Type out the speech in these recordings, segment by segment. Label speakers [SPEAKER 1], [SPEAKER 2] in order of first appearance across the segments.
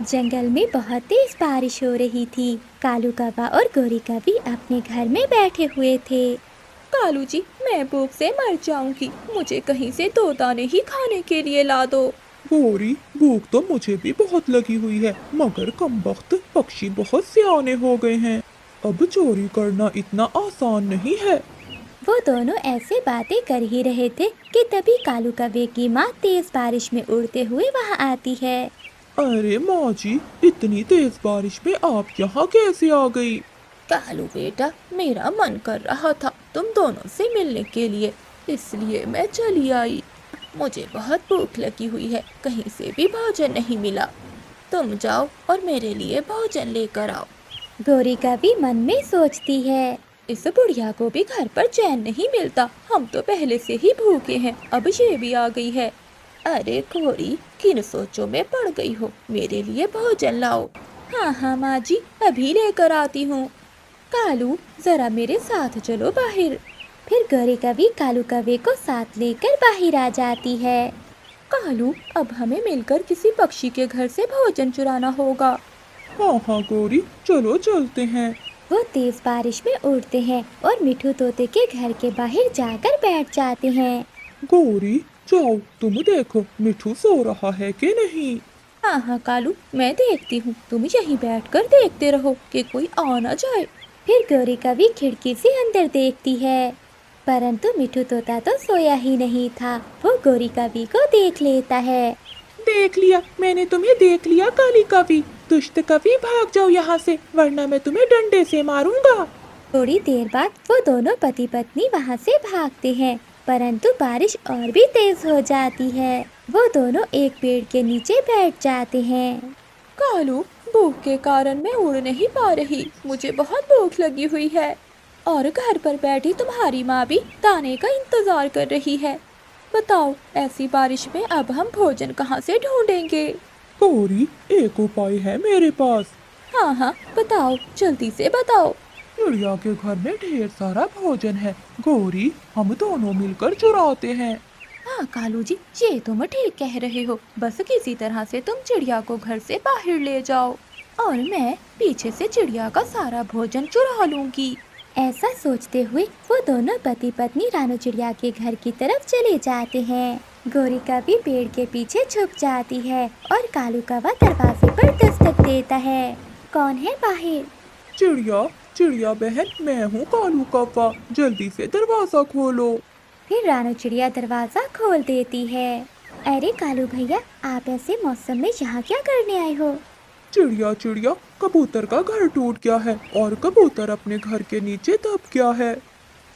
[SPEAKER 1] जंगल में बहुत तेज बारिश हो रही थी। कालू कौवा और गोरी कौवी अपने घर में बैठे हुए थे।
[SPEAKER 2] कालू जी, मैं भूख से मर जाऊंगी। मुझे कहीं से 2 दाने ही खाने के लिए ला दो।
[SPEAKER 3] गौरी, भूख तो मुझे भी बहुत लगी हुई है, मगर कमबख्त पक्षी बहुत सियाने हो गए हैं। अब चोरी करना इतना आसान नहीं है।
[SPEAKER 1] वो दोनों ऐसे बातें कर ही रहे थे कि तभी कालू कौवे की माँ तेज बारिश में उड़ते हुए वहाँ आती है।
[SPEAKER 3] अरे माँ जी, इतनी तेज बारिश में आप यहाँ कैसे आ गई?
[SPEAKER 2] कालू बेटा, मेरा मन कर रहा था तुम दोनों से मिलने के लिए, इसलिए मैं चली आई। मुझे बहुत भूख लगी हुई है, कहीं से भी भोजन नहीं मिला। तुम जाओ और मेरे लिए भोजन लेकर आओ।
[SPEAKER 1] गोरी कौवी मन में सोचती है।
[SPEAKER 2] इस बुढ़िया को भी घर पर चैन नहीं मिलता। हम तो पहले से ही भूखे हैं, अब ये भी आ गई है। अरे घोड़ी, किन सोचों में पड़ गई हो? मेरे लिए भोजन लाओ। हाँ हाँ माँ जी, अभी लेकर आती हूँ। कालू, जरा मेरे साथ चलो बाहर।
[SPEAKER 1] फिर गोरी कौवी कालू कौवे को साथ लेकर बाहर आ जाती है।
[SPEAKER 2] कालू, अब हमें मिलकर किसी पक्षी के घर से भोजन चुराना होगा।
[SPEAKER 3] हाँ हाँ गौरी, चलो चलते हैं।
[SPEAKER 1] वो तेज बारिश में उड़ते हैं और मिठू तोते के घर के बाहर जाकर बैठ जाते हैं।
[SPEAKER 3] गौरी, जाओ तुम देखो मिठू सो रहा है कि नहीं।
[SPEAKER 2] हाँ हाँ कालू, मैं देखती हूँ। तुम यहीं बैठकर देखते रहो कि कोई आ ना जाए।
[SPEAKER 1] फिर गोरी कौवी खिड़की से अंदर देखती है, परंतु मिठू तोता तो सोया ही नहीं था। वो गोरी कौवी को देख लेता है।
[SPEAKER 3] देख लिया, मैंने तुम्हें देख लिया काली कवि। दुष्ट कवि, भाग जाओ यहाँ से, वरना मैं तुम्हें डंडे से मारूंगा।
[SPEAKER 1] थोड़ी देर बाद वो दोनों पति पत्नी वहाँ से भागते हैं, परंतु बारिश और भी तेज हो जाती है। वो दोनों एक पेड़ के नीचे बैठ जाते हैं।
[SPEAKER 2] कालू, भूख के कारण मैं उड़ नहीं पा रही। मुझे बहुत भूख लगी हुई है और घर पर बैठी तुम्हारी माँ भी दाने का इंतजार कर रही है। बताओ, ऐसी बारिश में अब हम भोजन कहाँ से ढूंढेंगे?
[SPEAKER 3] गौरी, एक उपाय है मेरे पास।
[SPEAKER 2] हाँ हाँ, बताओ, जल्दी से बताओ।
[SPEAKER 3] चिड़िया के घर में ढेर सारा भोजन है। गौरी, हम दोनों मिलकर चुराते हैं।
[SPEAKER 2] हाँ कालू जी, ये तुम ठीक कह रहे हो। बस किसी तरह से तुम चिड़िया को घर से बाहर ले जाओ और मैं पीछे से चिड़िया का सारा भोजन चुरा लूंगी।
[SPEAKER 1] ऐसा सोचते हुए वो दोनों पति पत्नी रानू चिड़िया के घर की तरफ चले जाते हैं। गोरी कौवी पेड़ के पीछे छुप जाती है और कालू कौवा दरवाजे पर दस्तक देता है। कौन है बाहर?
[SPEAKER 3] चिड़िया, चिड़िया बहन, मैं हूँ कालू कौवा, जल्दी से दरवाजा खोलो।
[SPEAKER 1] फिर रानू चिड़िया दरवाजा खोल देती है। अरे कालू भैया, आप ऐसे मौसम में यहाँ क्या करने आए हो?
[SPEAKER 3] चिड़िया चिड़िया, कबूतर का घर टूट गया है और कबूतर अपने घर के नीचे दब गया है।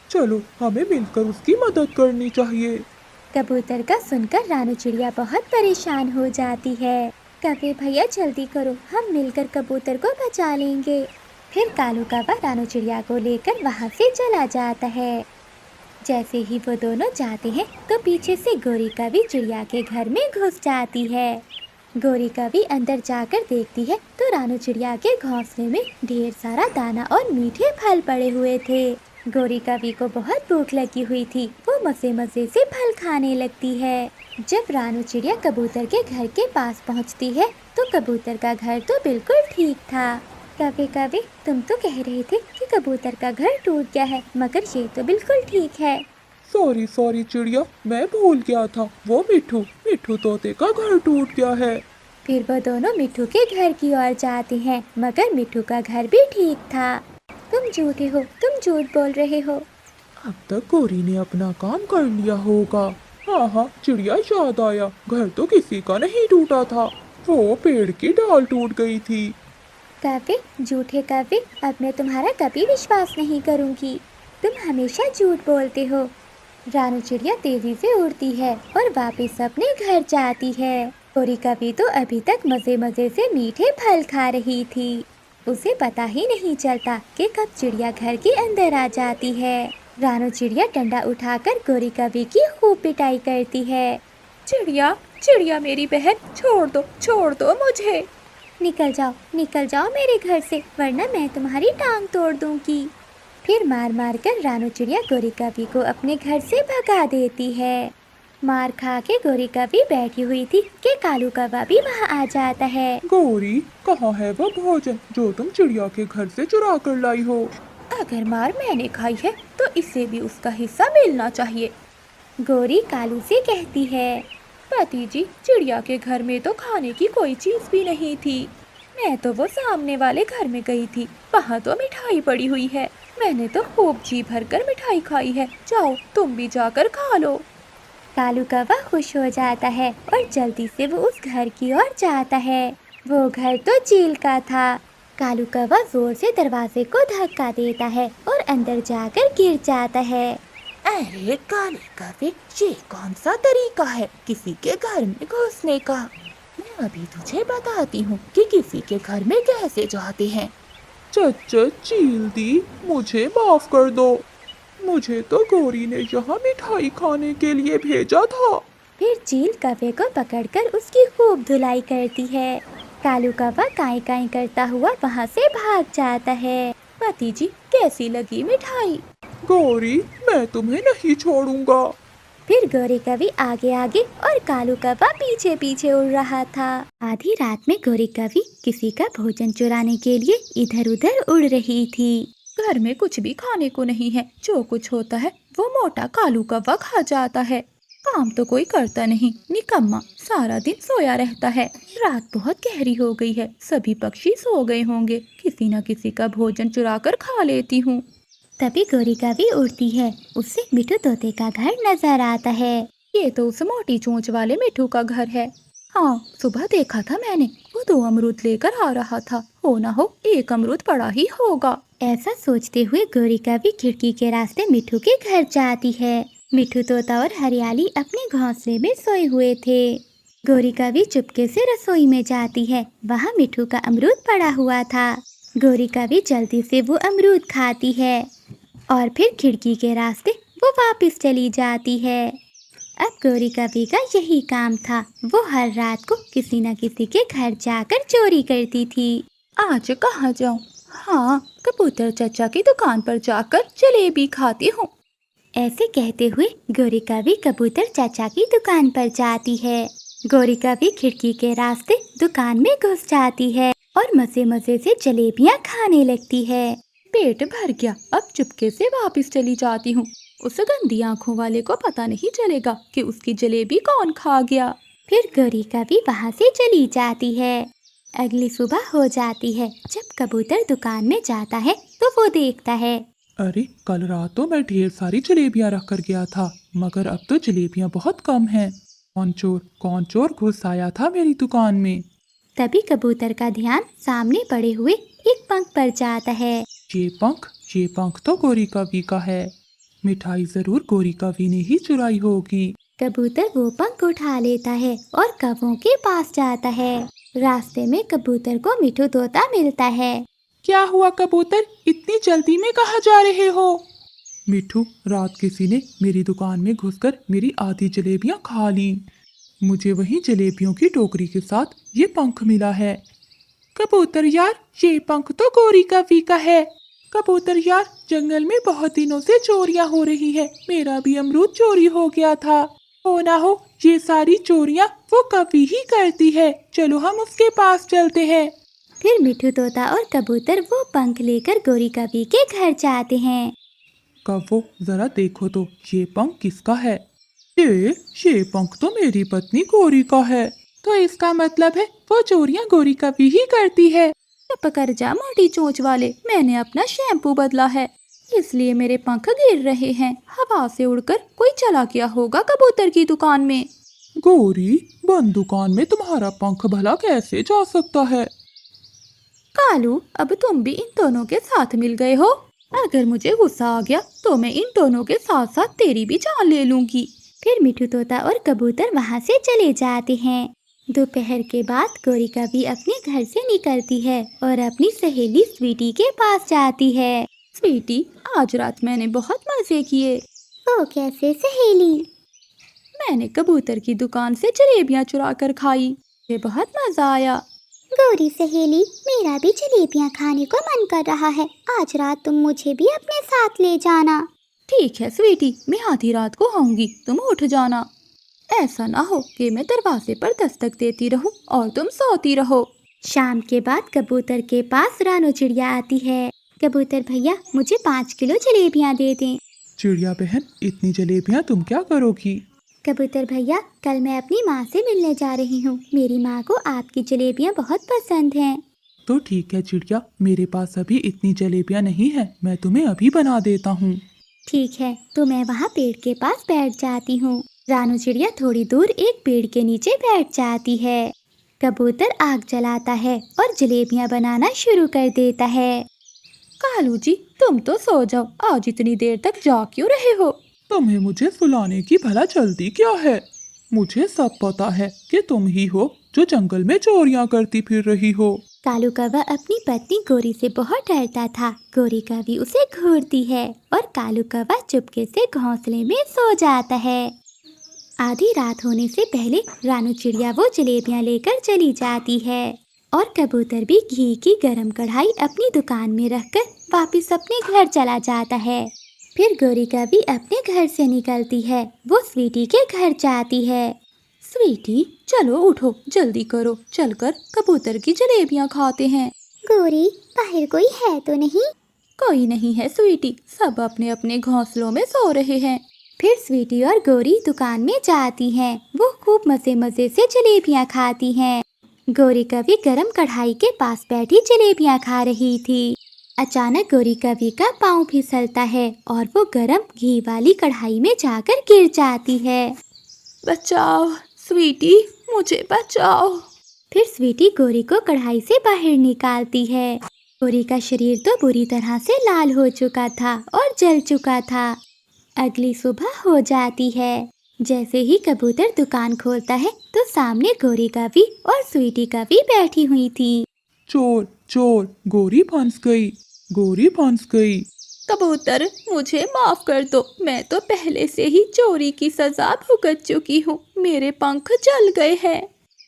[SPEAKER 3] चलो, हमें मिलकर उसकी मदद करनी चाहिए।
[SPEAKER 1] कबूतर का सुनकर रानू चिड़िया बहुत परेशान हो जाती है। कौवे भैया जल्दी करो, हम मिलकर कबूतर को बचा लेंगे। फिर कालू कौवा रानू चिड़िया को लेकर वहाँ से चला जाता है। जैसे ही वो दोनों जाते हैं तो पीछे से गोरी कौवी चिड़िया के घर में घुस जाती है। गोरी कौवी अंदर जाकर देखती है तो रानू चिड़िया के घोंसले में ढेर सारा दाना और मीठे फल पड़े हुए थे। गोरी कौवी को बहुत भूख लगी हुई थी, वो मजे मजे से फल खाने लगती है। जब रानू चिड़िया कबूतर के घर के पास पहुंचती है तो कबूतर का घर तो बिल्कुल ठीक था। कौवे कौवे, तुम तो कह रहे थे कि कबूतर का घर टूट गया है, मगर ये तो बिल्कुल ठीक है।
[SPEAKER 3] सॉरी सॉरी चिड़िया, मैं भूल गया था, वो मिठू मिठू तोते का घर टूट गया है।
[SPEAKER 1] फिर वो दोनों मिठू के घर की ओर जाते हैं, मगर मिठू का घर भी ठीक था। तुम झूठे हो, तुम झूठ बोल रहे हो।
[SPEAKER 3] अब तक गोरी ने अपना काम कर लिया होगा। हाँ हाँ चिड़िया, याद आया, घर तो किसी का नहीं टूटा था, वो पेड़ की डाल टूट गई थी।
[SPEAKER 1] कौवे, झूठे कौवे, अब मैं तुम्हारा कभी विश्वास नहीं करूंगी। तुम हमेशा झूठ बोलते हो। रानू चिड़िया तेजी से उड़ती है और वापस अपने घर जाती है। गोरी कौवी तो अभी तक मजे मजे से मीठे फल खा रही थी। उसे पता ही नहीं चलता कि कब चिड़िया घर के अंदर आ जाती है। रानू चिड़िया डंडा उठाकर गोरी कौवी की खूब पिटाई करती है।
[SPEAKER 2] चिड़िया चिड़िया मेरी बहन, छोड़ दो मुझे।
[SPEAKER 1] निकल जाओ मेरे घर से, वरना मैं तुम्हारी टांग तोड़ दूंगी। फिर मार मार कर रानू चिड़िया गोरी कौवी को अपने घर से भगा देती है। मार खा के गौरी कभी बैठी हुई थी कि कालू कौवा भी वहाँ आ जाता है।
[SPEAKER 3] गौरी, कहाँ है वो भोजन जो तुम चिड़िया के घर से चुरा कर लाई हो?
[SPEAKER 2] अगर मार मैंने खाई है तो इसे भी उसका हिस्सा मिलना चाहिए।
[SPEAKER 1] गौरी कालू से कहती है।
[SPEAKER 2] पति जी, चिड़िया के घर में तो खाने की कोई चीज भी नहीं थी। मैं तो वो सामने वाले घर में गई थी, वहाँ तो मिठाई पड़ी हुई है। मैंने तो खूब जी भर कर मिठाई खाई है। जाओ तुम भी जाकर खा लो।
[SPEAKER 1] कालू कौवा खुश हो जाता है और जल्दी से वो उस घर की ओर जाता है। वो घर तो चील का था। कालू कौवा जोर से दरवाजे को धक्का देता है और अंदर जाकर गिर जाता है।
[SPEAKER 2] अरे काले कौवे, ये कौन सा तरीका है किसी के घर में घुसने का? मैं अभी तुझे बताती हूँ कि किसी के घर में कैसे जाते हैं।
[SPEAKER 3] चच्चा चील दी, मुझे माफ कर दो। मुझे तो गौरी ने यहाँ मिठाई खाने के लिए भेजा था।
[SPEAKER 1] फिर चील कौवे को पकड़कर उसकी खूब धुलाई करती है। कालू कौवा काई काई करता हुआ वहाँ से भाग जाता है।
[SPEAKER 2] पति जी, कैसी लगी मिठाई?
[SPEAKER 3] गौरी, मैं तुम्हें नहीं छोड़ूंगा।
[SPEAKER 1] फिर गौरी कवि आगे आगे और कालू कौवा पीछे पीछे उड़ रहा था। आधी रात में गौरी कवि किसी का भोजन चुराने के लिए इधर उधर उड़ रही थी।
[SPEAKER 2] घर में कुछ भी खाने को नहीं है। जो कुछ होता है वो मोटा कालू कौवा खा जाता है। काम तो कोई करता नहीं, निकम्मा सारा दिन सोया रहता है। रात बहुत गहरी हो गई है, सभी पक्षी सो गए होंगे। किसी न किसी का भोजन चुरा कर खा लेती हूँ।
[SPEAKER 1] तभी गौरी कवि उड़ती है। उससे मिठू तोते का घर नजर आता है।
[SPEAKER 2] ये तो उस मोटी चोंच वाले मिठू का घर है। हाँ, सुबह देखा था मैंने, वो 2 अमरूद लेकर आ रहा था। हो ना हो 1 अमरूद पड़ा ही होगा।
[SPEAKER 1] ऐसा सोचते हुए गौरी कवि खिड़की के रास्ते मिठू के घर जाती है। मिठू तोता और हरियाली अपने घोंसले में सोए हुए थे। गौरी कवि चुपके से रसोई में जाती है। वहाँ मिठू का अमरूद पड़ा हुआ था। गौरी कवि जल्दी से वो अमरूद खाती है और फिर खिड़की के रास्ते वो वापस चली जाती है। अब गौरी कवि का यही काम था। वो हर रात को किसी न किसी के घर जाकर चोरी करती थी।
[SPEAKER 2] आज कहाँ जाऊँ? हाँ, कबूतर चचा की दुकान पर जाकर जलेबी खाती हूँ।
[SPEAKER 1] ऐसे कहते हुए गौरी कवि कबूतर चाचा की दुकान पर जाती है। गौरी कवि खिड़की के रास्ते दुकान में घुस जाती है और मजे मजे से जलेबियाँ खाने लगती है।
[SPEAKER 2] पेट भर गया, अब चुपके से वापस चली जाती हूँ। उस गंदी आँखों वाले को पता नहीं चलेगा कि उसकी जलेबी कौन खा गया।
[SPEAKER 1] फिर गौरी कवि वहाँ से चली जाती है। अगली सुबह हो जाती है। जब कबूतर दुकान में जाता है तो वो देखता है,
[SPEAKER 3] अरे, कल रात तो मैं ढेर सारी जलेबियाँ रख कर गया था, मगर अब तो जलेबियाँ बहुत कम हैं। कौन चोर घुस आया था मेरी दुकान में?
[SPEAKER 1] तभी कबूतर का ध्यान सामने पड़े हुए एक पंख पर जाता है।
[SPEAKER 3] ये पंख तो गौरी कवि का है। मिठाई जरूर गौरी कवि ने ही चुराई होगी।
[SPEAKER 1] कबूतर वो पंख उठा लेता है और कौवों के पास जाता है। रास्ते में कबूतर को मिठू तोता मिलता है।
[SPEAKER 3] क्या हुआ कबूतर, इतनी जल्दी में कहाँ जा रहे हो? मिठू, रात किसी ने मेरी दुकान में घुसकर मेरी आधी जलेबियाँ खा ली। मुझे वही जलेबियों की टोकरी के साथ ये पंख मिला है। कबूतर यार, ये पंख तो गौरी कवि का है। कबूतर यार, जंगल में बहुत दिनों से चोरियां हो रही है। मेरा भी अमरूद चोरी हो गया था। हो ना हो ये सारी चोरियां वो कवि ही करती है। चलो हम उसके पास चलते हैं।
[SPEAKER 1] फिर मिठू तोता और कबूतर वो पंख लेकर गौरी कवि के घर जाते हैं।
[SPEAKER 3] कव्वो, जरा देखो तो ये पंख किसका है? ये पंख तो मेरी पत्नी गौरी का है। तो इसका मतलब है वो चोरियां गौरी कवि ही करती है।
[SPEAKER 2] चुप कर जा मोटी चोंच वाले, मैंने अपना शैम्पू बदला है, इसलिए मेरे पंख गिर रहे हैं। हवा से उड़कर कोई चला गया होगा कबूतर की दुकान में।
[SPEAKER 3] गौरी, बंद दुकान में तुम्हारा पंख भला कैसे जा सकता है?
[SPEAKER 2] कालू, अब तुम भी इन दोनों के साथ मिल गए हो। अगर मुझे गुस्सा आ गया तो मैं इन दोनों के साथ साथ तेरी भी जान ले लूंगी।
[SPEAKER 1] फिर मिठू तोता और कबूतर वहाँ से चले जाते हैं। दोपहर के बाद गौरी कवि अपने घर से निकलती है और अपनी सहेली स्वीटी के पास जाती है।
[SPEAKER 2] स्वीटी, आज रात मैंने बहुत मजे किए।
[SPEAKER 1] वो कैसे सहेली?
[SPEAKER 2] मैंने कबूतर की दुकान से जलेबियाँ चुरा कर खाई, ये बहुत मजा आया।
[SPEAKER 1] गौरी सहेली, मेरा भी जलेबियाँ खाने को मन कर रहा है। आज रात तुम मुझे भी अपने साथ ले जाना।
[SPEAKER 2] ठीक है स्वीटी, मैं आधी रात को आऊंगी, तुम उठ जाना। ऐसा ना हो कि मैं दरवाजे पर दस्तक देती रहूं और तुम सोती रहो।
[SPEAKER 1] शाम के बाद कबूतर के पास रानो चिड़िया आती है। कबूतर भैया, मुझे 5 किलो जलेबियाँ दे दें।
[SPEAKER 3] चिड़िया बहन, इतनी जलेबियाँ तुम क्या करोगी?
[SPEAKER 1] कबूतर भैया, कल मैं अपनी माँ से मिलने जा रही हूँ। मेरी माँ को आपकी जलेबियाँ बहुत पसंद हैं।
[SPEAKER 3] तो ठीक है चिड़िया, मेरे पास अभी इतनी जलेबियाँ नहीं है, मैं तुम्हें अभी बना देता हूँ।
[SPEAKER 1] ठीक है, तो मैं वहाँ पेड़ के पास बैठ जाती हूँ। रानू चिड़िया थोड़ी दूर एक पेड़ के नीचे बैठ जाती है। कबूतर आग जलाता है और जलेबियाँ बनाना शुरू कर देता है।
[SPEAKER 2] कालू जी, तुम तो सो जाओ, आज इतनी देर तक जाग क्यों रहे हो?
[SPEAKER 3] तुम्हें मुझे सुलाने की भला जल्दी क्या है? मुझे सब पता है कि तुम ही हो जो जंगल में चोरियां करती फिर रही हो।
[SPEAKER 1] कालू कौवा अपनी पत्नी गोरी से बहुत डरता था। गोरी कौवी उसे घूरती है और कालू कौवा चुपके से घोंसले में सो जाता है। आधी रात होने से पहले रानू चिड़िया वो जलेबियाँ लेकर चली जाती है और कबूतर भी घी की गरम कढ़ाई अपनी दुकान में रखकर वापस अपने घर चला जाता है। फिर गोरी कौवी अपने घर से निकलती है। वो स्वीटी के घर जाती है।
[SPEAKER 2] स्वीटी, चलो उठो, जल्दी करो, चलकर कबूतर की जलेबियाँ खाते हैं।
[SPEAKER 1] गोरी, बाहर कोई है तो नहीं?
[SPEAKER 2] कोई नहीं है स्वीटी, सब अपने अपने घोंसलों में सो रहे हैं।
[SPEAKER 1] फिर स्वीटी और गोरी दुकान में जाती हैं। वो खूब मजे मजे से जलेबियाँ खाती हैं। गोरी कौवी गरम कढ़ाई के पास बैठी जलेबियाँ खा रही थी। अचानक गोरी कौवी का पाँव फिसलता है और वो गरम घी वाली कढ़ाई में जाकर गिर जाती है।
[SPEAKER 2] बचाओ स्वीटी, मुझे बचाओ।
[SPEAKER 1] फिर स्वीटी गोरी को कढ़ाई से बाहर निकालती है। गोरी का शरीर तो बुरी तरह से लाल हो चुका था और जल चुका था। अगली सुबह हो जाती है। जैसे ही कबूतर दुकान खोलता है तो सामने गोरी कौवी और स्वीटी कौवी बैठी हुई थी।
[SPEAKER 3] चोर चोर, गोरी फंस गई, गोरी फंस गई।
[SPEAKER 2] कबूतर, मुझे माफ कर दो, मैं तो पहले से ही चोरी की सजा भुगत चुकी हूँ, मेरे पंख जल गए हैं।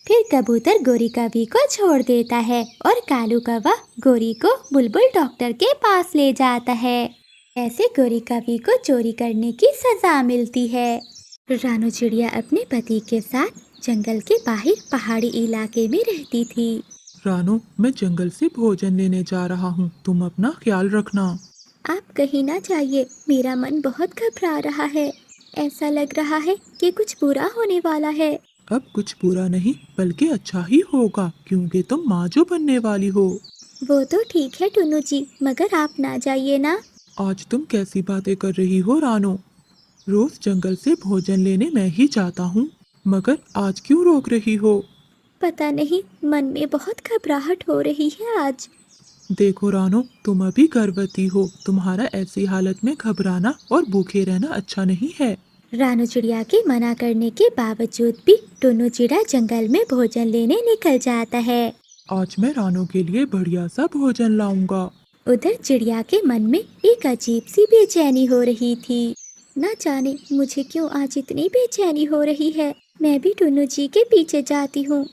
[SPEAKER 1] फिर कबूतर गोरी कौवी को छोड़ देता है और कालू कौवा गोरी को बुलबुल डॉक्टर के पास ले जाता है। ऐसे गोरी कौवी को चोरी करने की सजा मिलती है। रानू चिड़िया अपने पति के साथ जंगल के बाहर पहाड़ी इलाके में रहती थी।
[SPEAKER 3] रानू, मैं जंगल से भोजन लेने जा रहा हूँ, तुम अपना ख्याल रखना।
[SPEAKER 1] आप कहीं ना जाइए, मेरा मन बहुत घबरा रहा है। ऐसा लग रहा है कि कुछ बुरा होने वाला है।
[SPEAKER 3] अब कुछ बुरा नहीं बल्कि अच्छा ही होगा, क्योंकि तुम माँ जो बनने वाली हो।
[SPEAKER 1] वो तो ठीक है टुन्नू जी, मगर आप ना जाइए ना।
[SPEAKER 3] आज तुम कैसी बातें कर रही हो रानू? रोज जंगल से भोजन लेने मैं ही जाता हूँ, मगर आज क्यों रोक रही हो?
[SPEAKER 1] पता नहीं, मन में बहुत घबराहट हो रही है आज।
[SPEAKER 3] देखो रानू, तुम अभी गर्भवती हो, तुम्हारा ऐसी हालत में घबराना और भूखे रहना अच्छा नहीं है।
[SPEAKER 1] रानू चिड़िया के मना करने के बावजूद भी टुन्नू चिड़ा जंगल में भोजन लेने निकल जाता है।
[SPEAKER 3] आज मैं रानू के लिए बढ़िया सा भोजन लाऊंगा।
[SPEAKER 1] उधर चिड़िया के मन में एक अजीब सी बेचैनी हो रही थी। न जाने मुझे क्यों आज इतनी बेचैनी हो रही है। मैं भी टुन्नू जी के पीछे जाती हूँ।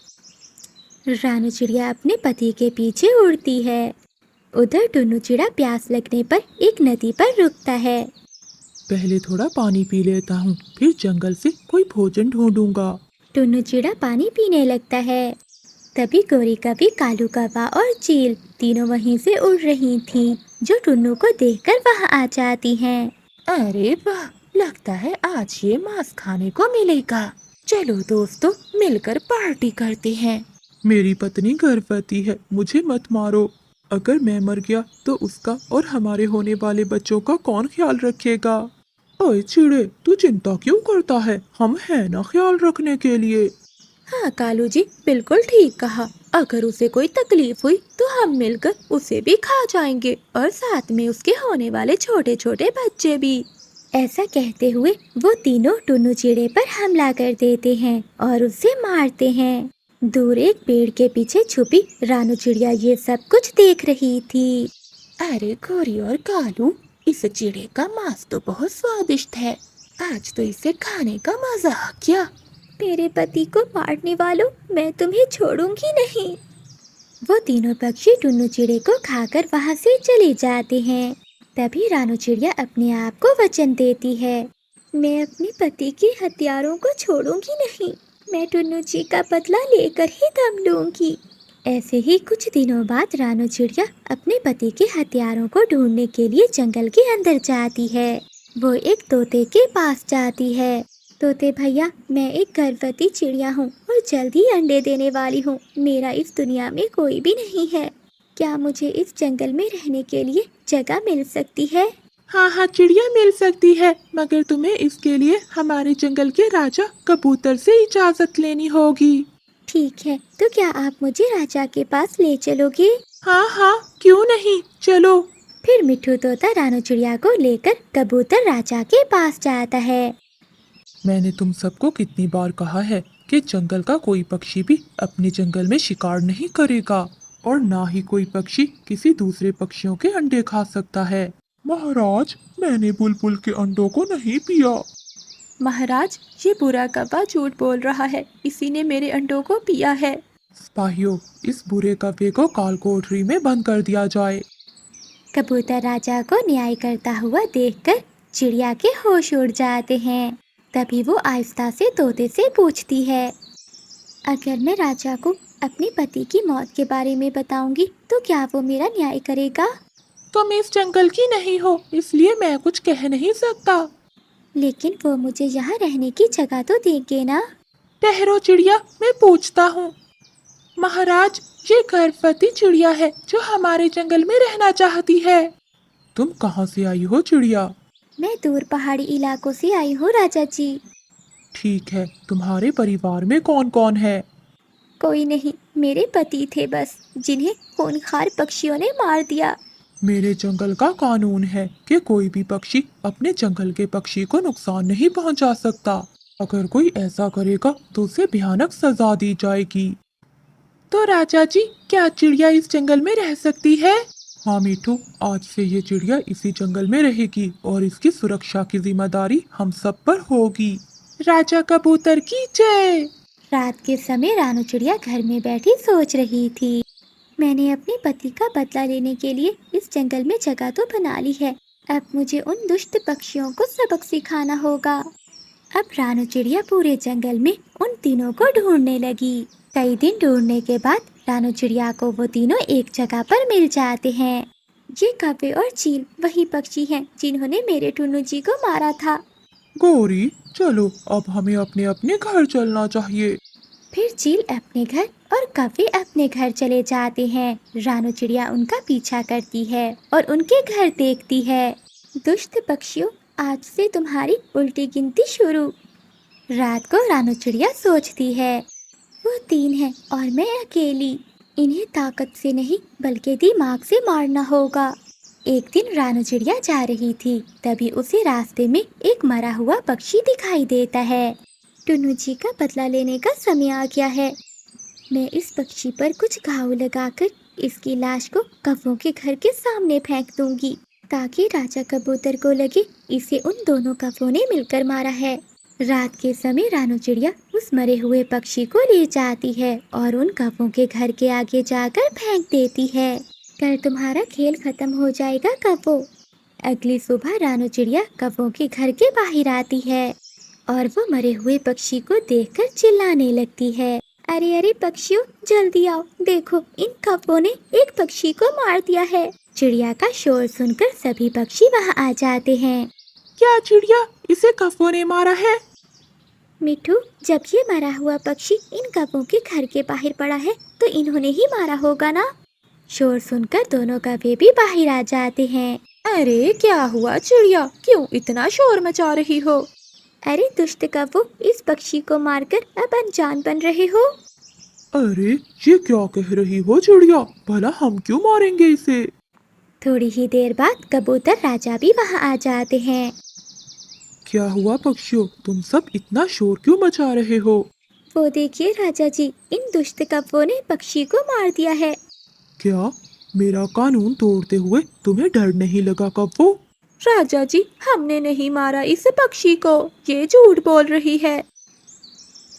[SPEAKER 1] रानू चिड़िया अपने पति के पीछे उड़ती है। उधर टुन्नू चिड़ा प्यास लगने पर एक नदी पर रुकता है।
[SPEAKER 3] पहले थोड़ा पानी पी लेता हूँ, फिर जंगल से कोई भोजन ढूंढूंगा।
[SPEAKER 1] टुन्नू चिड़ा पानी पीने लगता है। तभी गोरी कौवी, कालू कौवा और चील तीनों वहीं से उड़ रही थीं, जो टुन्नू को देखकर वहां आ जाती हैं।
[SPEAKER 2] अरे वाह, लगता है आज ये मांस खाने को मिलेगा। चलो दोस्तों, मिलकर पार्टी करते हैं।
[SPEAKER 3] मेरी पत्नी गर्भवती है, मुझे मत मारो। अगर मैं मर गया तो उसका और हमारे होने वाले बच्चों का कौन ख्याल रखेगा? ओए चिड़े, तू चिंता क्यों करता है? हम हैं ना ख्याल रखने के लिए।
[SPEAKER 2] हाँ कालू जी, बिल्कुल ठीक कहा। अगर उसे कोई तकलीफ हुई तो हम मिलकर उसे भी खा जाएंगे और साथ में उसके होने वाले छोटे छोटे बच्चे भी।
[SPEAKER 1] ऐसा कहते हुए वो तीनों टुन्नू चिड़े पर हमला कर देते हैं और उसे मारते हैं। दूर एक पेड़ के पीछे छुपी रानू चिड़िया ये सब कुछ देख रही थी।
[SPEAKER 2] अरे गोरी और कालू, इस चिड़े का मांस तो बहुत स्वादिष्ट है। आज तो इसे खाने का मजा आ गया।
[SPEAKER 1] मेरे पति को मारने वालों, मैं तुम्हें छोड़ूंगी नहीं। वो तीनों पक्षी टुन्नू चिड़े को खाकर वहां से चले जाते हैं। तभी रानू चिड़िया अपने आप को वचन देती है। मैं अपने पति के हथियारों को छोड़ूंगी नहीं। मैं टुन्नू जी का बदला लेकर ही दम लूंगी। ऐसे ही कुछ दिनों बाद रानू चिड़िया अपने पति के हथियारों को ढूंढने के लिए जंगल के अंदर जाती है। वो एक तोते के पास जाती है। तोते भैया, मैं एक गर्भवती चिड़िया हूँ और जल्द ही अंडे देने वाली हूँ। मेरा इस दुनिया में कोई भी नहीं है। क्या मुझे इस जंगल में रहने के लिए जगह मिल सकती है?
[SPEAKER 3] हाँ हाँ चिड़िया, मिल सकती है, मगर तुम्हें इसके लिए हमारे जंगल के राजा कबूतर से इजाजत लेनी होगी।
[SPEAKER 1] ठीक है, तो क्या आप मुझे राजा के पास ले चलोगे?
[SPEAKER 3] हाँ हाँ, क्यों नहीं, चलो।
[SPEAKER 1] फिर मिट्ठू तोता रानू चिड़िया को लेकर कबूतर राजा के पास जाता है।
[SPEAKER 3] मैंने तुम सबको कितनी बार कहा है कि जंगल का कोई पक्षी भी अपने जंगल में शिकार नहीं करेगा, और ना ही कोई पक्षी किसी दूसरे पक्षियों के अंडे खा सकता है। महाराज, मैंने बुलबुल के अंडों को नहीं पिया।
[SPEAKER 2] महाराज, ये बुरा कौवा झूठ बोल रहा है, इसी ने मेरे अंडों को पिया है।
[SPEAKER 3] सिपाहियों, इस बुरे कौवे को काल कोठरी में बंद कर दिया जाए।
[SPEAKER 1] कबूतर राजा को न्याय करता हुआ देखकर चिड़िया के होश उड़ जाते हैं। तभी वो आहिस्ता से तोते से पूछती है, अगर मैं राजा को अपने पति की मौत के बारे में बताऊंगी तो क्या वो मेरा न्याय करेगा?
[SPEAKER 3] तुम इस जंगल की नहीं हो, इसलिए मैं कुछ कह नहीं सकता।
[SPEAKER 1] लेकिन वो मुझे यहाँ रहने की जगह तो देंगे ना?
[SPEAKER 3] ठहरो चिड़िया, मैं पूछता हूँ। महाराज, ये गर्भवती चिड़िया है जो हमारे जंगल में रहना चाहती है। तुम कहाँ से आई हो चिड़िया?
[SPEAKER 1] मैं दूर पहाड़ी इलाकों से आई हूँ राजा जी।
[SPEAKER 3] ठीक है, तुम्हारे परिवार में कौन कौन है?
[SPEAKER 1] कोई नहीं, मेरे पति थे बस, जिन्हें खूंखार पक्षियों ने मार दिया।
[SPEAKER 3] मेरे जंगल का कानून है कि कोई भी पक्षी अपने जंगल के पक्षी को नुकसान नहीं पहुंचा सकता। अगर कोई ऐसा करेगा तो उसे भयानक सजा दी जाएगी। तो राजा जी, क्या चिड़िया इस जंगल में रह सकती है? हाँ मिठू, आज से ये चिड़िया इसी जंगल में रहेगी और इसकी सुरक्षा की जिम्मेदारी हम सब पर होगी। राजा कबूतर की जय।
[SPEAKER 1] रात के समय रानू चिड़िया घर में बैठी सोच रही थी। मैंने अपने पति का बदला लेने के लिए इस जंगल में जगह तो बना ली है। अब मुझे उन दुष्ट पक्षियों को सबक सिखाना होगा। अब रानू चिड़िया पूरे जंगल में उन तीनों को ढूंढने लगी। कई दिन ढूंढने के बाद रानू चिड़िया को वो तीनों एक जगह पर मिल जाते हैं। ये कौवे और चील वही पक्षी हैं जिन्होंने मेरे टुन्नू जी को मारा था।
[SPEAKER 3] गौरी, चलो अब हमें अपने अपने घर चलना चाहिए।
[SPEAKER 1] फिर चील अपने घर और कौवे अपने घर चले जाते हैं। रानू चिड़िया उनका पीछा करती है और उनके घर देखती है। दुष्ट पक्षियों, आज से तुम्हारी उल्टी गिनती शुरू। रात को रानू चिड़िया सोचती है, वो तीन हैं और मैं अकेली। इन्हें ताकत से नहीं बल्कि दिमाग से मारना होगा। एक दिन रानू चिड़िया जा रही थी, तभी उसे रास्ते में एक मरा हुआ पक्षी दिखाई देता है। टुन्नू जी का बदला लेने का समय आ गया है। मैं इस पक्षी पर कुछ घाव लगाकर इसकी लाश को कौवों के घर के सामने फेंक दूंगी, ताकि राजा कबूतर को लगे इसे उन दोनों कौवों ने मिलकर मारा है। रात के समय रानू चिड़िया उस मरे हुए पक्षी को ले जाती है और उन कौवों के घर के आगे जाकर फेंक देती है। कल तुम्हारा खेल खत्म हो जाएगा कौवों। अगली सुबह रानू चिड़िया कौवों के घर के बाहर आती है और वो मरे हुए पक्षी को देखकर चिल्लाने लगती है, अरे अरे पक्षियों, जल्दी आओ, देखो इन कौवों ने एक पक्षी को मार दिया है। चिड़िया का शोर सुनकर सभी पक्षी वहाँ आ जाते हैं।
[SPEAKER 3] क्या चिड़िया, इसे कौवों ने मारा है?
[SPEAKER 1] मिठू, जब ये मरा हुआ पक्षी इन कौवों के घर के बाहर पड़ा है तो इन्होंने ही मारा होगा ना। शोर सुनकर दोनों कौवे भी बाहर आ जाते हैं।
[SPEAKER 2] अरे क्या हुआ चिड़िया, क्यों इतना शोर मचा रही हो?
[SPEAKER 1] अरे दुष्ट कौवों, इस पक्षी को मारकर अब अनजान बन रहे हो।
[SPEAKER 3] अरे ये क्या कह रही हो चिड़िया, भला हम क्यों मारेंगे इसे?
[SPEAKER 1] थोड़ी ही देर बाद कबूतर राजा भी वहाँ आ जाते हैं।
[SPEAKER 3] क्या हुआ पक्षियों, तुम सब इतना शोर क्यों मचा रहे हो?
[SPEAKER 1] वो देखिए राजा जी, इन दुष्ट कौवों ने पक्षी को मार दिया है।
[SPEAKER 3] क्या मेरा कानून तोड़ते हुए तुम्हें डर नहीं लगा कौवों?
[SPEAKER 2] राजा जी, हमने नहीं मारा इस पक्षी को, ये झूठ बोल रही है।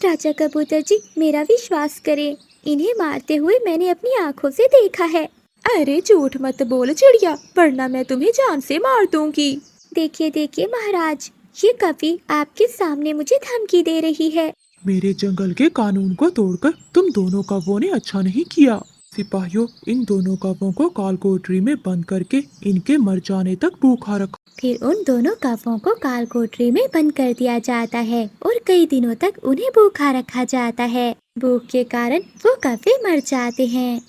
[SPEAKER 1] राजा कबूतर जी, मेरा विश्वास करें, इन्हें मारते हुए मैंने अपनी आंखों से देखा है।
[SPEAKER 2] अरे झूठ मत बोल चिड़िया, वरना मैं तुम्हें जान से मार दूंगी।
[SPEAKER 1] देखिए देखिए महाराज, ये कभी आपके सामने मुझे धमकी दे रही है।
[SPEAKER 3] मेरे जंगल के कानून को तोड़कर तुम दोनों कौवों ने अच्छा नहीं किया। सिपाहियों, इन दोनों कौवों को काल कोठरी में बंद करके इनके मर जाने तक भूखा रखो।
[SPEAKER 1] फिर उन दोनों कौवों को काल कोठरी में बंद कर दिया जाता है और कई दिनों तक उन्हें भूखा रखा जाता है। भूख के कारण वो कौवे मर जाते हैं।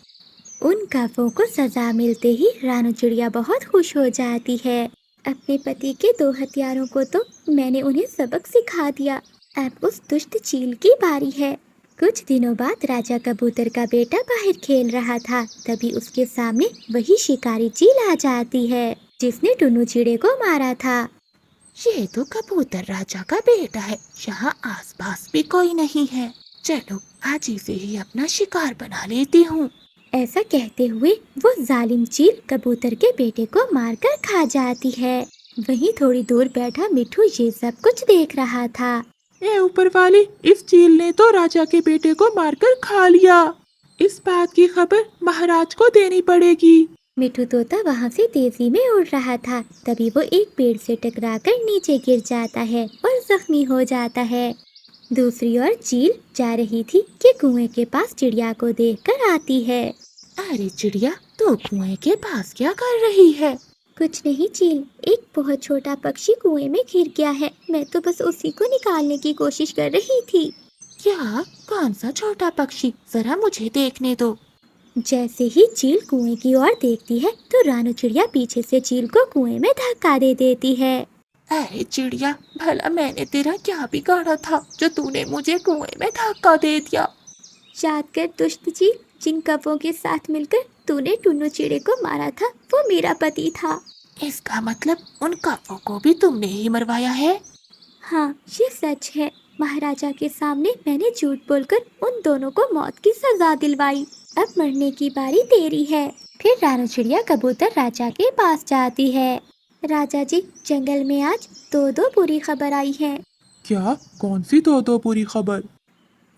[SPEAKER 1] उन कौवों को सजा मिलते ही रानू चिड़िया बहुत खुश हो जाती है। अपने पति के 2 हथियारों को तो मैंने उन्हें सबक सिखा दिया। अब उस दुष्ट चील की बारी है। कुछ दिनों बाद राजा कबूतर का बेटा बाहर खेल रहा था, तभी उसके सामने वही शिकारी चील आ जाती है जिसने टुन्नू चिड़े को मारा था।
[SPEAKER 2] ये तो कबूतर राजा का बेटा है, यहाँ आसपास भी कोई नहीं है। चलो आज इसे ही अपना शिकार बना लेती हूँ।
[SPEAKER 1] ऐसा कहते हुए वो जालिम चील कबूतर के बेटे को मारकर खा जाती है। वहीं थोड़ी दूर बैठा मिठू ये सब कुछ देख रहा था।
[SPEAKER 3] ए ऊपर वाले, इस चील ने तो राजा के बेटे को मारकर खा लिया। इस बात की खबर महाराज को देनी पड़ेगी।
[SPEAKER 1] मिठू तोता वहाँ से तेजी में उड़ रहा था, तभी वो एक पेड़ से टकराकर नीचे गिर जाता है और जख्मी हो जाता है। दूसरी ओर चील जा रही थी कि कुएं के पास चिड़िया को देखकर आती है।
[SPEAKER 2] अरे चिड़िया, तो कुएं के पास क्या कर रही है?
[SPEAKER 1] कुछ नहीं चील, एक बहुत छोटा पक्षी कुएं में गिर गया है। मैं तो बस उसी को निकालने की कोशिश कर रही थी।
[SPEAKER 2] क्या? कौन सा छोटा पक्षी? जरा मुझे देखने दो।
[SPEAKER 1] जैसे ही चील कुएं की ओर देखती है तो रानू चिड़िया पीछे से चील को कुएं में धक्का दे देती है।
[SPEAKER 2] अरे चिड़िया, भला मैंने तेरा क्या बिगाड़ा था जो तूने मुझे कुएं में धक्का दे दिया?
[SPEAKER 1] याद कर दुष्ट चील, जिन कौवों के साथ मिलकर तूने टुन्नू चिड़े को मारा था वो मेरा पति था।
[SPEAKER 2] इसका मतलब उन कौवों को भी तुमने ही मरवाया है?
[SPEAKER 1] हाँ, ये सच है। महाराजा के सामने मैंने झूठ बोलकर उन दोनों को मौत की सजा दिलवाई। अब मरने की बारी तेरी है। फिर रानू चिड़िया कबूतर राजा के पास जाती है। राजा जी, जंगल में आज दो बुरी खबर आई है।
[SPEAKER 3] क्या? कौन सी दो बुरी खबर?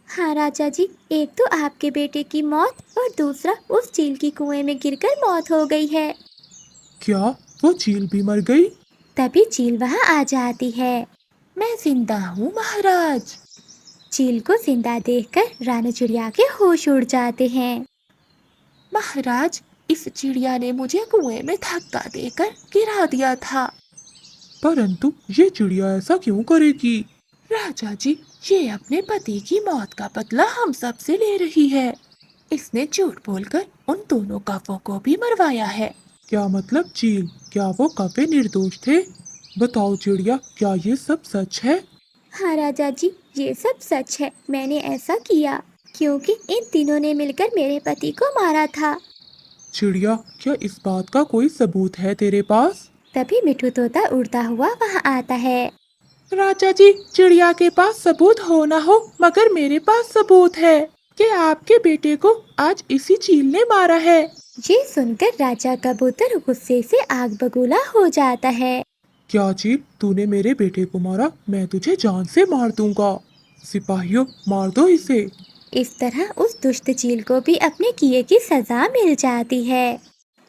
[SPEAKER 1] हाँ राजा जी, एक तो आपके बेटे की मौत और दूसरा उस चील की कुएं में गिरकर मौत हो गई है।
[SPEAKER 3] क्या वो चील भी मर गई?
[SPEAKER 1] तभी चील वहाँ आ जाती है।
[SPEAKER 2] मैं जिंदा हूँ महाराज।
[SPEAKER 1] चील को जिंदा देखकर रानू चिड़िया के होश उड़ जाते हैं।
[SPEAKER 2] महाराज, इस चिड़िया ने मुझे कुएं में धक्का देकर गिरा दिया था।
[SPEAKER 3] परंतु ये चिड़िया ऐसा क्यों करेगी?
[SPEAKER 2] राजा जी, ये अपने पति की मौत का बदला हम सब से ले रही है। इसने झूठ बोलकर उन दोनों कौवों को भी मरवाया है।
[SPEAKER 3] क्या मतलब चील? क्या वो कौवे निर्दोष थे? बताओ चिड़िया, क्या ये सब सच है?
[SPEAKER 1] हाँ राजा जी, ये सब सच है। मैंने ऐसा किया क्योंकि इन तीनों ने मिलकर मेरे पति को मारा था।
[SPEAKER 3] चिड़िया, क्या इस बात का कोई सबूत है तेरे पास?
[SPEAKER 1] तभी मिठू तोता उड़ता हुआ वहाँ आता है।
[SPEAKER 3] राजा जी, चिड़िया के पास सबूत हो ना हो, मगर मेरे पास सबूत है कि आपके बेटे को आज इसी चील ने मारा है।
[SPEAKER 1] ये सुनकर राजा कबूतर गुस्से से आग बबूला हो जाता है।
[SPEAKER 3] क्या चील, तूने मेरे बेटे को मारा? मैं तुझे जान से मार दूंगा। सिपाहियों, मार दो इसे।
[SPEAKER 1] इस तरह उस दुष्ट चील को भी अपने किए की सजा मिल जाती है।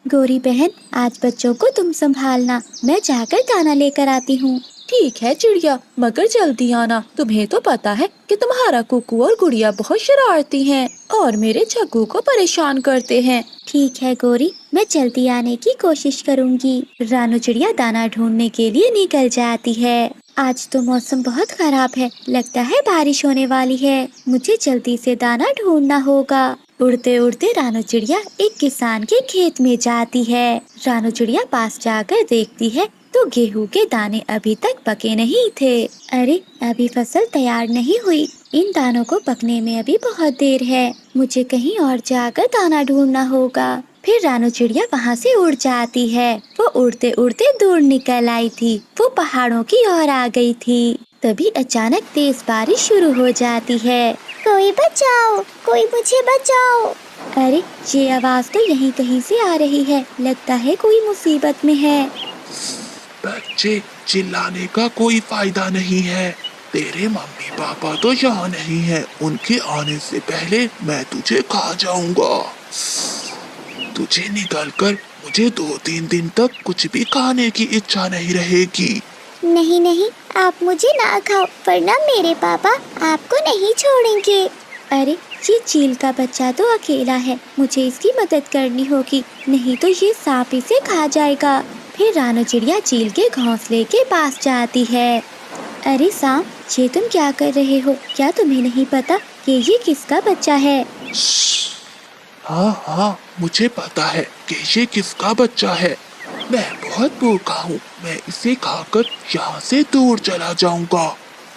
[SPEAKER 1] गौरी बहन, आज बच्चों को तुम संभालना, मैं जाकर दाना लेकर आती हूँ।
[SPEAKER 2] ठीक है चिड़िया, मगर जल्दी आना। तुम्हें तो पता है कि तुम्हारा कुकू और गुड़िया बहुत शरारती हैं और मेरे जग्गू को परेशान करते हैं।
[SPEAKER 1] ठीक है गौरी, मैं जल्दी आने की कोशिश करूँगी। रानू चिड़िया दाना ढूंढने के लिए निकल जाती है। आज तो मौसम बहुत खराब है, लगता है बारिश होने वाली है। मुझे जल्दी से दाना ढूंढना होगा। उड़ते उड़ते रानू चिड़िया एक किसान के खेत में जाती है। रानू चिड़िया पास जाकर देखती है तो गेहूं के दाने अभी तक पके नहीं थे। अरे, अभी फसल तैयार नहीं हुई। इन दानों को पकने में अभी बहुत देर है। मुझे कहीं और जाकर दाना ढूंढना होगा। फिर रानू चिड़िया वहाँ से उड़ जाती है। वो उड़ते उड़ते दूर निकल आई थी। वो पहाड़ों की ओर आ गई थी। तभी अचानक तेज बारिश शुरू हो जाती है। कोई बचाओ, कोई मुझे बचाओ। अरे, ये आवाज तो यहीं कहीं से आ रही है। लगता है कोई मुसीबत में है।
[SPEAKER 4] बच्चे, चिल्लाने का कोई फायदा नहीं है। तेरे मम्मी पापा तो यहाँ नहीं है। उनके आने से पहले मैं तुझे खा जाऊंगा। तुझे निकलकर मुझे 2-3 दिन तक कुछ भी खाने की इच्छा नहीं रहेगी।
[SPEAKER 1] नहीं नहीं, आप मुझे ना खाओ, वरना मेरे पापा आपको नहीं छोड़ेंगे। अरे ये चील का बच्चा तो अकेला है, मुझे इसकी मदद करनी होगी, नहीं तो ये सांप इसे खा जाएगा। फिर रानू चिड़िया चील के घोंसले के पास जाती है। अरे सांप, ये तुम क्या कर रहे हो? क्या तुम्हें नहीं पता कि ये किसका बच्चा है?
[SPEAKER 4] हाँ हाँ, मुझे पता है कि ये किसका बच्चा है। मैं बहुत भूखा हूँ, मैं इसे खाकर यहाँ से दूर चला जाऊंगा।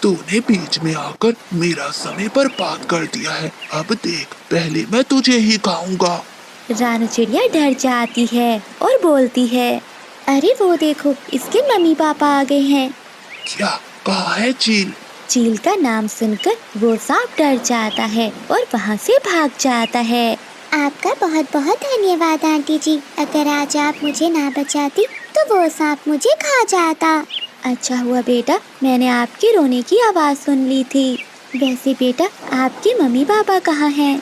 [SPEAKER 4] तूने बीच में आकर मेरा समय बर्बाद कर दिया है। अब देख, पहले मैं तुझे ही खाऊंगा।
[SPEAKER 1] रानू चिड़िया डर जाती है और बोलती है, अरे वो देखो, इसके मम्मी पापा आ गए हैं।
[SPEAKER 4] क्या? कहाँ है चील?
[SPEAKER 1] चील का नाम सुनकर वो सांप डर जाता है और वहाँ से भाग जाता है। आपका बहुत बहुत धन्यवाद आंटी जी, अगर आज आप मुझे ना बचाती तो वो सांप मुझे खा जाता। अच्छा हुआ बेटा, मैंने आपके रोने की आवाज़ सुन ली थी। वैसे बेटा, आपके मम्मी पापा कहाँ हैं?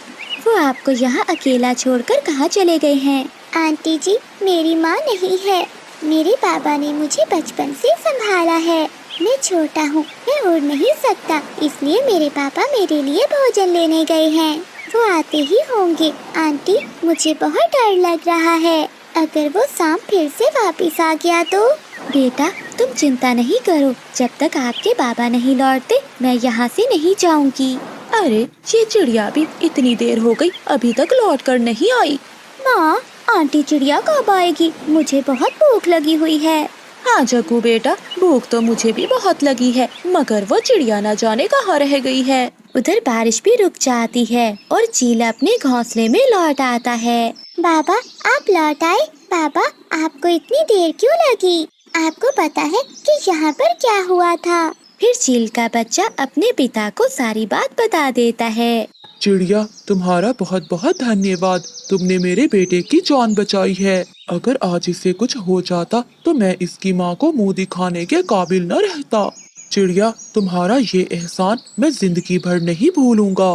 [SPEAKER 1] वो आपको यहाँ अकेला छोड़कर कहाँ चले गए हैं? आंटी जी, मेरी माँ नहीं है, मेरे पापा ने मुझे बचपन से संभाला है। मैं छोटा हूँ, मैं उड़ नहीं सकता, इसलिए मेरे पापा मेरे लिए भोजन लेने गए हैं। वो आते ही होंगे। आंटी, मुझे बहुत डर लग रहा है, अगर वो सांप फिर से वापस आ गया तो? बेटा, तुम चिंता नहीं करो, जब तक आपके बाबा नहीं लौटते मैं यहाँ से नहीं जाऊँगी।
[SPEAKER 2] अरे ये चिड़िया भी इतनी देर हो गई, अभी तक लौट कर नहीं आई।
[SPEAKER 1] माँ, आंटी चिड़िया कब आएगी? मुझे बहुत भूख लगी हुई है।
[SPEAKER 2] हाँ जग्गू बेटा, भूख तो मुझे भी बहुत लगी है, मगर वो चिड़िया न जाने कहाँ रह गई है।
[SPEAKER 1] उधर बारिश भी रुक जाती है और चील अपने घोंसले में लौट आता है। बाबा, आप लौट आए? बाबा, आपको इतनी देर क्यों लगी? आपको पता है कि यहाँ पर क्या हुआ था? फिर चील का बच्चा अपने पिता को सारी बात बता देता है।
[SPEAKER 3] चिड़िया, तुम्हारा बहुत बहुत धन्यवाद, तुमने मेरे बेटे की जान बचाई है। अगर आज इसे कुछ हो जाता तो मैं इसकी माँ को मुंह दिखाने के काबिल न रहता। चिड़िया, तुम्हारा ये एहसान मैं जिंदगी भर नहीं भूलूंगा।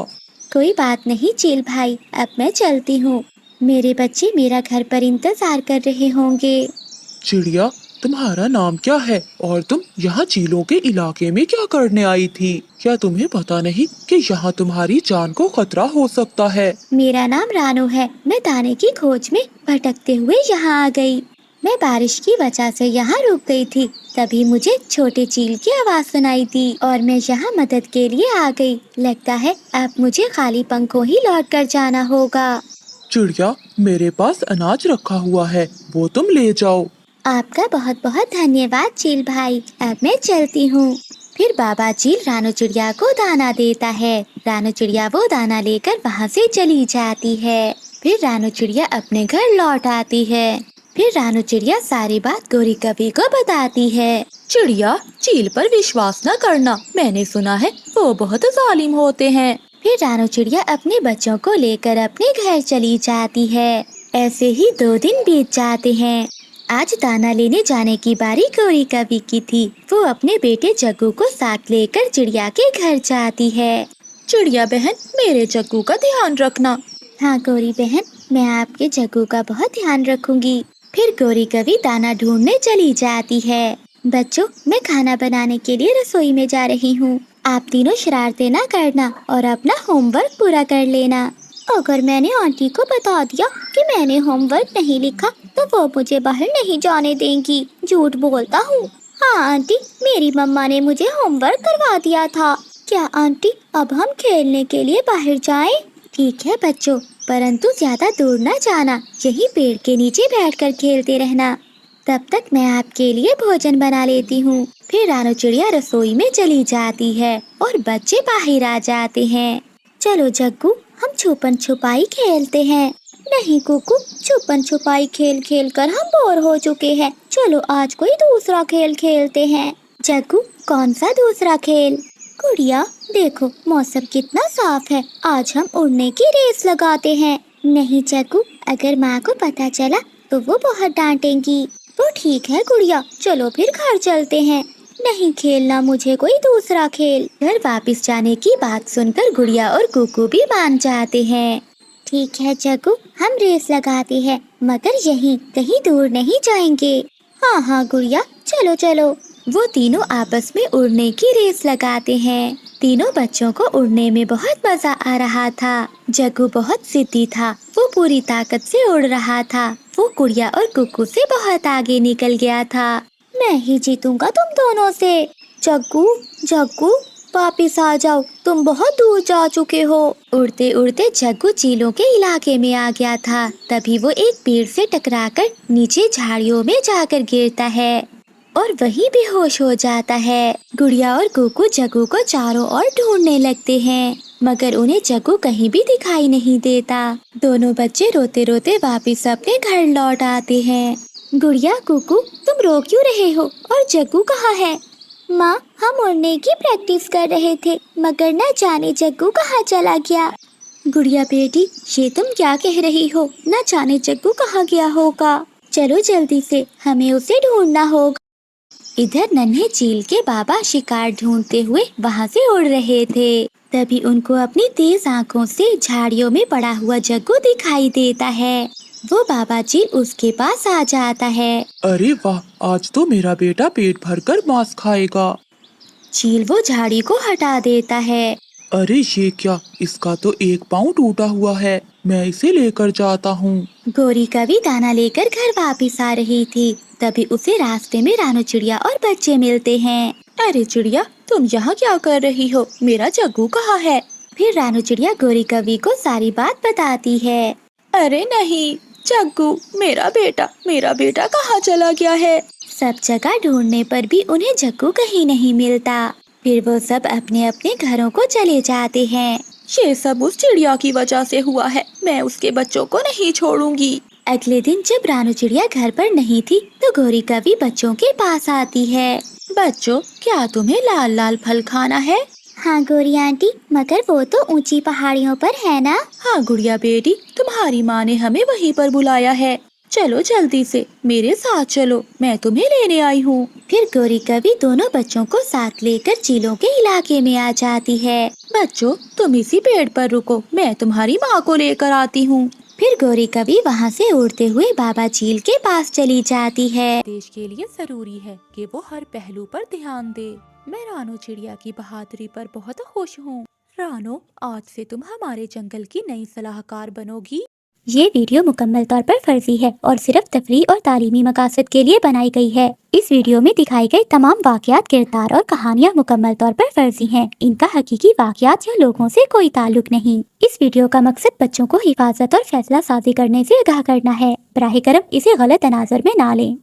[SPEAKER 1] कोई बात नहीं चील भाई, अब मैं चलती हूँ, मेरे बच्चे मेरा घर पर इंतजार कर रहे होंगे।
[SPEAKER 3] चिड़िया, तुम्हारा नाम क्या है और तुम यहाँ चीलों के इलाके में क्या करने आई थी? क्या तुम्हें पता नहीं कि यहाँ तुम्हारी जान को खतरा हो सकता है?
[SPEAKER 1] मेरा नाम रानू है, मैं दाने की खोज में भटकते हुए यहाँ आ गई। मैं बारिश की वजह से यहाँ रुक गई थी, तभी मुझे छोटे चील की आवाज़ सुनाई दी और मैं यहाँ मदद के लिए आ गई। लगता है अब मुझे खाली पंखों ही लौट कर जाना होगा।
[SPEAKER 3] चिड़िया, मेरे पास अनाज रखा हुआ है, वो तुम ले जाओ।
[SPEAKER 1] आपका बहुत बहुत धन्यवाद चील भाई, अब मैं चलती हूँ। फिर बाबा चील रानू चिड़िया को दाना देता है। रानू चिड़िया वो दाना लेकर वहाँ से चली जाती है। फिर रानू चिड़िया अपने घर लौट आती है। फिर रानू चिड़िया सारी बात गौरी कवि को बताती है।
[SPEAKER 2] चिड़िया, चील पर विश्वास न करना, मैंने सुना है वो बहुत जालिम होते हैं।
[SPEAKER 1] फिर रानू चिड़िया अपने बच्चों को लेकर अपने घर चली जाती है। ऐसे ही 2 दिन बीत जाते हैं। आज दाना लेने जाने की बारी गौरी कवि की थी। वो अपने बेटे जग्गू को साथ लेकर चिड़िया के घर जाती है।
[SPEAKER 2] चिड़िया बहन, मेरे जग्गू का ध्यान रखना।
[SPEAKER 1] हाँ गौरी बहन, मैं आपके जग्गू का बहुत ध्यान रखूंगी। फिर गौरी कवि दाना ढूंढने चली जाती है। बच्चों, मैं खाना बनाने के लिए रसोई में जा रही हूँ। आप तीनों शरारतें ना करना और अपना होमवर्क पूरा कर लेना। अगर मैंने आंटी को बता दिया कि मैंने होमवर्क नहीं लिखा तो वो मुझे बाहर नहीं जाने देंगी। झूठ बोलता हूँ। हाँ आंटी, मेरी मम्मा ने मुझे होमवर्क करवा दिया था। क्या आंटी, अब हम खेलने के लिए बाहर जाएं? ठीक है बच्चों, परंतु ज्यादा दूर न जाना, यही पेड़ के नीचे बैठकर खेलते रहना। तब तक मैं आपके लिए भोजन बना लेती हूँ। फिर रानू चिड़िया रसोई में चली जाती है और बच्चे बाहर आ जाते हैं। चलो जग्गू, हम छुपन छुपाई खेलते हैं। नहीं कुकू, छुपन छुपाई खेल खेल कर हम बोर हो चुके हैं। चलो आज कोई दूसरा खेल खेलते हैं। जग्गू, कौन सा दूसरा खेल? गुड़िया, देखो मौसम कितना साफ है, आज हम उड़ने की रेस लगाते हैं। नहीं जग्गू, अगर माँ को पता चला तो वो बहुत डांटेंगी। तो ठीक है गुड़िया, चलो फिर घर चलते हैं। नहीं खेलना मुझे कोई दूसरा खेल। घर वापस जाने की बात सुनकर गुड़िया और कुकू भी मान जाते हैं। ठीक है जग्गू, हम रेस लगाते हैं, मगर यहीं कहीं दूर नहीं जाएंगे। हाँ हाँ गुड़िया, चलो चलो। वो तीनों आपस में उड़ने की रेस लगाते हैं। तीनों बच्चों को उड़ने में बहुत मजा आ रहा था। जग्गू बहुत जिद्दी था, वो पूरी ताकत से उड़ रहा था। वो गुड़िया और कुकू से बहुत आगे निकल गया था। मैं ही जीतूंगा तुम दोनों से। जग्गू, जग्गू, वापिस आ जाओ, तुम बहुत दूर जा चुके हो। उड़ते उड़ते जग्गू चीलों के इलाके में आ गया था। तभी वो एक पेड़ से टकराकर नीचे झाड़ियों में जाकर गिरता है और वहीं बेहोश हो जाता है। गुड़िया और कुकू जग्गू को चारों ओर ढूंढने लगते हैं, मगर उन्हें जग्गू कहीं भी दिखाई नहीं देता। दोनों बच्चे रोते रोते वापिस अपने घर लौट आते हैं। गुड़िया, कुकू, तुम रो क्यों रहे हो और जग्गू कहाँ है? माँ, हम उड़ने की प्रैक्टिस कर रहे थे, मगर न जाने जग्गू कहाँ चला गया। गुड़िया बेटी, ये तुम क्या कह रही हो? न जाने जग्गू कहाँ गया होगा। चलो जल्दी से, हमें उसे ढूंढना होगा। इधर नन्हे चील के बाबा शिकार ढूंढते हुए वहाँ से उड़ रहे थे। तभी उनको अपनी तेज आंखों से झाड़ियों में पड़ा हुआ जग्गू दिखाई देता है। वो बाबा चील उसके पास आ जाता है।
[SPEAKER 3] अरे वाह, आज तो मेरा बेटा पेट भरकर मांस खाएगा।
[SPEAKER 1] चील वो झाड़ी को हटा देता है।
[SPEAKER 3] अरे ये क्या, इसका तो एक पाँव टूटा हुआ है, मैं इसे लेकर जाता हूँ।
[SPEAKER 1] गोरी कभी दाना लेकर घर वापिस आ रही थी। तभी उसे रास्ते में रानू चिड़िया और बच्चे मिलते हैं।
[SPEAKER 2] अरे चिड़िया, तुम यहाँ क्या कर रही हो? मेरा जग्गू कहाँ है?
[SPEAKER 1] फिर रानू चिड़िया गोरी कवि को सारी बात बताती है।
[SPEAKER 2] अरे नहीं, जग्गू, मेरा बेटा कहाँ चला गया है?
[SPEAKER 1] सब जगह ढूंढने पर भी उन्हें जग्गू कहीं नहीं मिलता। फिर वो सब अपने अपने घरों को चले जाते हैं।
[SPEAKER 2] ये सब उस चिड़िया की वजह से हुआ है, मैं उसके बच्चों को नहीं छोड़ूंगी।
[SPEAKER 1] अगले दिन जब रानू चिड़िया घर पर नहीं थी तो गोरी कवि बच्चों के पास आती है।
[SPEAKER 2] बच्चों, क्या तुम्हें लाल लाल फल खाना है?
[SPEAKER 1] हाँ गोरी आंटी, मगर वो तो ऊंची पहाड़ियों पर है ना।
[SPEAKER 2] हाँ गुड़िया बेटी, तुम्हारी माँ ने हमें वहीं पर बुलाया है। चलो जल्दी से मेरे साथ चलो, मैं तुम्हें लेने आई हूँ।
[SPEAKER 1] फिर गोरी कवि दोनों बच्चों को साथ लेकर चीलों के इलाके में आ जाती है।
[SPEAKER 2] बच्चों, तुम इसी पेड़ पर रुको, मैं तुम्हारी माँ को लेकर आती हूँ।
[SPEAKER 1] फिर गोरी कवि वहाँ से उड़ते हुए बाबा चील के पास चली जाती है।
[SPEAKER 2] देश के लिए जरूरी है कि वो हर पहलू पर ध्यान दे। मैं रानू चिड़िया की बहादुरी पर बहुत खुश हूँ। रानू, आज से तुम हमारे जंगल की नई सलाहकार बनोगी।
[SPEAKER 1] ये वीडियो मुकम्मल तौर पर फर्जी है और सिर्फ तफरीह और तालीमी मकासद के लिए बनाई गई है। इस वीडियो में दिखाई गई तमाम वाकयात, किरदार और कहानियाँ मुकम्मल तौर पर फर्जी हैं। इनका हकीकी वाकयात या लोगों से कोई ताल्लुक नहीं। इस वीडियो का मकसद बच्चों को हिफाजत और फैसला साजी करने से आगाह करना है। बराह करम इसे गलत तनाज़ुर में ना लें।